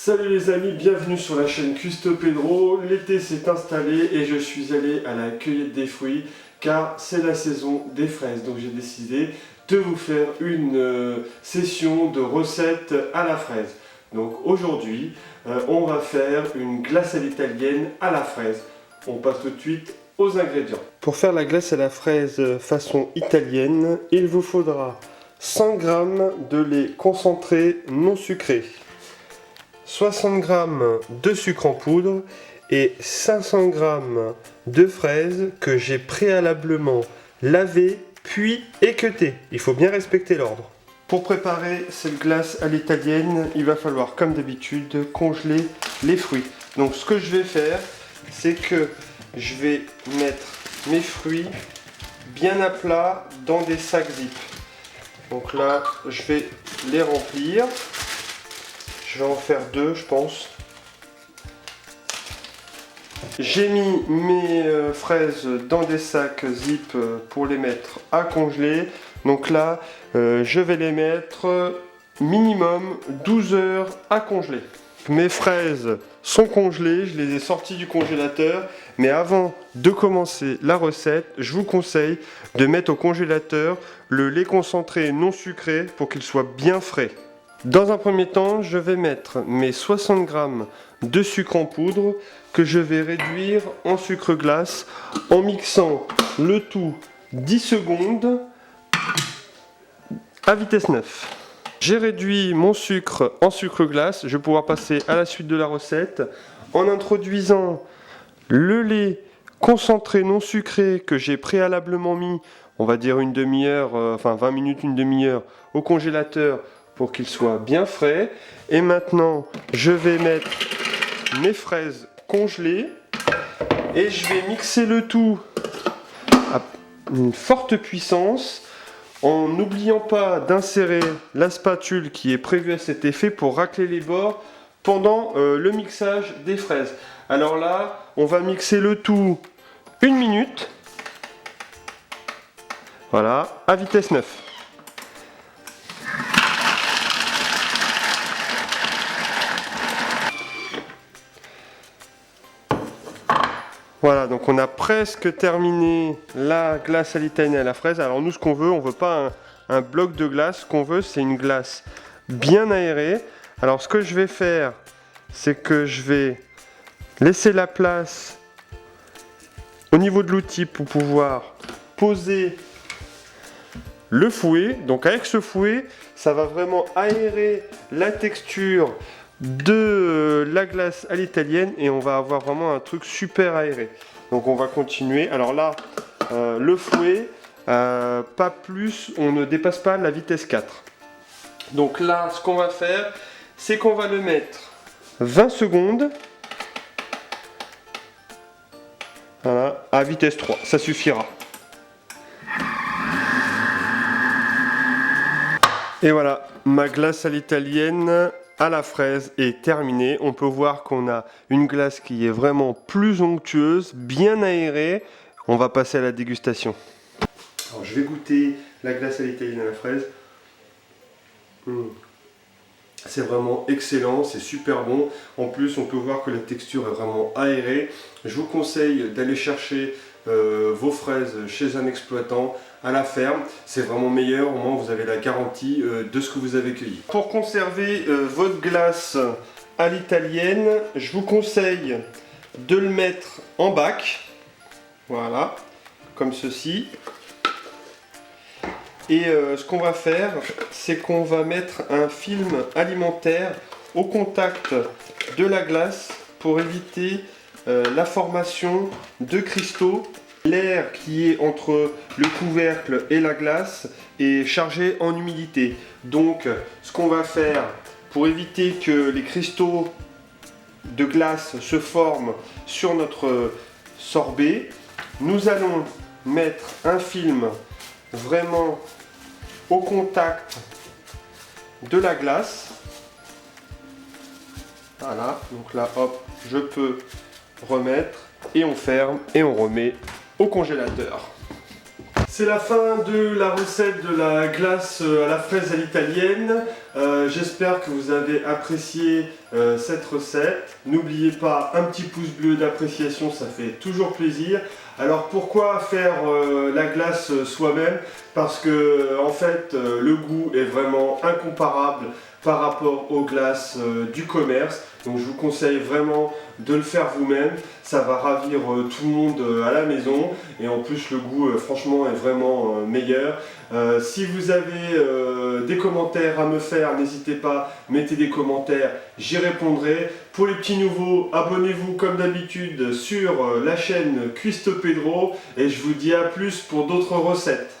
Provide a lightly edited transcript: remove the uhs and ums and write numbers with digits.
Salut les amis, bienvenue sur la chaîne Custo Pedro. L'été s'est installé et je suis allé à la cueillette des fruits car c'est la saison des fraises. Donc j'ai décidé de vous faire une session de recettes à la fraise. Donc aujourd'hui, on va faire une glace à l'italienne à la fraise. On passe tout de suite aux ingrédients. Pour faire la glace à la fraise façon italienne, il vous faudra 100 g de lait concentré non sucré, 60 g de sucre en poudre et 500 g de fraises que j'ai préalablement lavées puis équeutées. Il faut bien respecter l'ordre. Pour préparer cette glace à l'italienne, il va falloir comme d'habitude congeler les fruits. Donc ce que je vais faire, c'est que je vais mettre mes fruits bien à plat dans des sacs zip. Donc là, je vais les remplir. Je vais en faire deux, je pense. J'ai mis mes fraises dans des sacs zip pour les mettre à congeler. Donc là, je vais les mettre minimum 12 heures à congeler. Mes fraises sont congelées, je les ai sorties du congélateur. Mais avant de commencer la recette, je vous conseille de mettre au congélateur le lait concentré non sucré pour qu'il soit bien frais. Dans un premier temps, je vais mettre mes 60 g de sucre en poudre que je vais réduire en sucre glace en mixant le tout 10 secondes à vitesse 9. J'ai réduit mon sucre en sucre glace, je vais pouvoir passer à la suite de la recette en introduisant le lait concentré non sucré que j'ai préalablement mis, on va dire une demi-heure, 20 minutes, une demi-heure au congélateur pour qu'il soit bien frais. Et maintenant, je vais mettre mes fraises congelées et je vais mixer le tout à une forte puissance en n'oubliant pas d'insérer la spatule qui est prévue à cet effet pour racler les bords pendant le mixage des fraises. Alors là, on va mixer le tout 1 minute. Voilà, à vitesse 9. Voilà, donc on a presque terminé la glace à l'italienne à la fraise. Alors nous, ce qu'on veut, on ne veut pas un bloc de glace. Ce qu'on veut, c'est une glace bien aérée. Alors ce que je vais faire, c'est que je vais laisser la place au niveau de l'outil pour pouvoir poser le fouet. Donc avec ce fouet, ça va vraiment aérer la texture de la glace à l'italienne et on va avoir vraiment un truc super aéré. Donc on va continuer. Alors là, le fouet, pas plus, on ne dépasse pas la vitesse 4. Donc là, ce qu'on va faire, c'est qu'on va le mettre 20 secondes. Voilà, à vitesse 3, ça suffira. Et voilà, ma glace à l'italienne à la fraise est terminée. On peut voir qu'on a une glace qui est vraiment plus onctueuse, bien aérée. On va passer à la dégustation. Alors je vais goûter la glace à l'italienne à la fraise. C'est vraiment excellent, c'est super bon. En plus, on peut voir que la texture est vraiment aérée. Je vous conseille d'aller chercher vos fraises chez un exploitant à la ferme. C'est vraiment meilleur, au moins vous avez la garantie de ce que vous avez cueilli. Pour conserver votre glace à l'italienne, je vous conseille de le mettre en bac. Voilà, comme ceci. Et ce qu'on va faire, c'est qu'on va mettre un film alimentaire au contact de la glace pour éviter la formation de cristaux. L'air qui est entre le couvercle et la glace est chargé en humidité. Donc ce qu'on va faire pour éviter que les cristaux de glace se forment sur notre sorbet, nous allons mettre un film vraiment au contact de la glace. Voilà, donc là hop, je peux remettre et on ferme et on remet au congélateur. C'est la fin de la recette de la glace à la fraise à l'italienne. J'espère que vous avez apprécié cette recette. N'oubliez pas un petit pouce bleu d'appréciation, ça fait toujours plaisir. Alors pourquoi faire la glace soi-même? Parce que en fait le goût est vraiment incomparable par rapport aux glaces du commerce. Donc je vous conseille vraiment de le faire vous-même. Ça va ravir tout le monde à la maison et en plus le goût franchement est vraiment meilleur. Si vous avez des commentaires à me faire, n'hésitez pas, mettez des commentaires, j'y répondrai. Pour les petits nouveaux, abonnez-vous comme d'habitude sur la chaîne Cuisto Pedro et je vous dis à plus pour d'autres recettes.